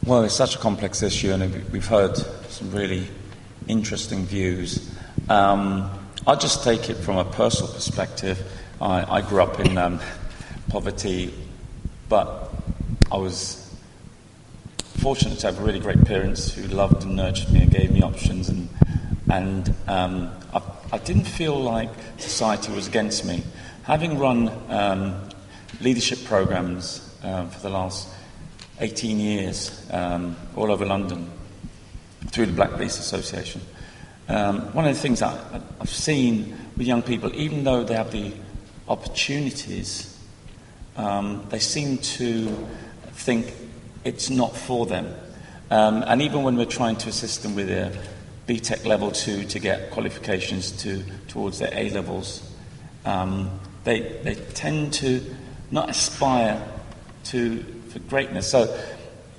Well, it's such a complex issue, and we've heard some really interesting views. I'll just take it from a personal perspective. I grew up in poverty, but I was fortunate to have really great parents who loved and nurtured me and gave me options, and I didn't feel like society was against me. Having run leadership programs for the last 18 years all over London through the Black Police Association, one of the things that I've seen with young people, even though they have the opportunities, they seem to think it's not for them. And even when we're trying to assist them with their BTEC level 2 to get qualifications towards their A levels, they tend to not aspire for greatness. So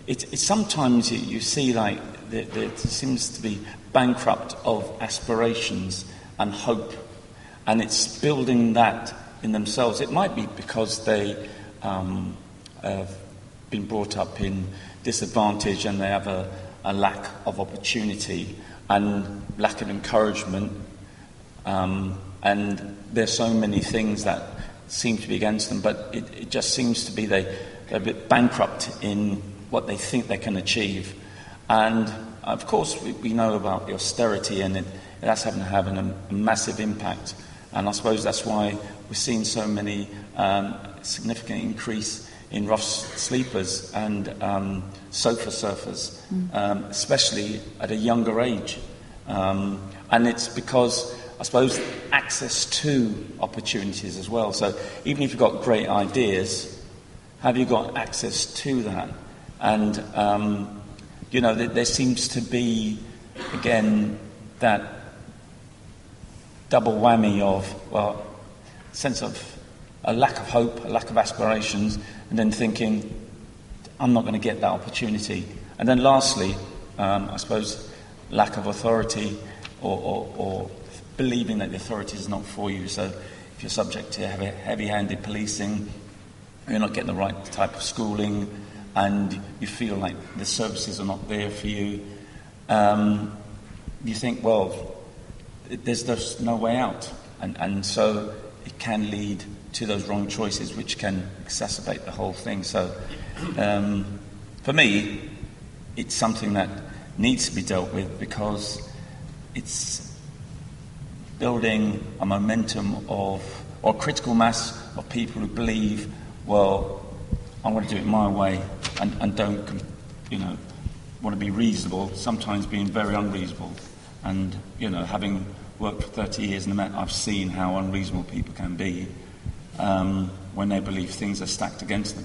it's sometimes you see like there seems to be bankrupt of aspirations and hope, and it's building that in themselves. It might be because they have been brought up in disadvantage and they have a lack of opportunity and lack of encouragement, and there's so many things that seem to be against them, but it just seems to be they're a bit bankrupt in what they think they can achieve. And of course we know about the austerity, and that's having a massive impact, and I suppose that's why we're seeing so many significant increase in rough sleepers and sofa surfers, especially at a younger age. And it's because, I suppose, access to opportunities as well. So even if you've got great ideas, have you got access to that? And, there seems to be, again, that double whammy of, sense of a lack of hope, a lack of aspirations, and then thinking, I'm not going to get that opportunity. And then lastly, I suppose, lack of authority or believing that the authority is not for you. So if you're subject to heavy-handed policing, you're not getting the right type of schooling, and you feel like the services are not there for you, you think, well, there's just no way out. And so it can lead to those wrong choices, which can exacerbate the whole thing. So for me, it's something that needs to be dealt with, because it's building a momentum or critical mass of people who believe, well, I'm going to do it my way, and don't, want to be reasonable, sometimes being very unreasonable. And, having worked for 30 years in the Met, I've seen how unreasonable people can be when they believe things are stacked against them.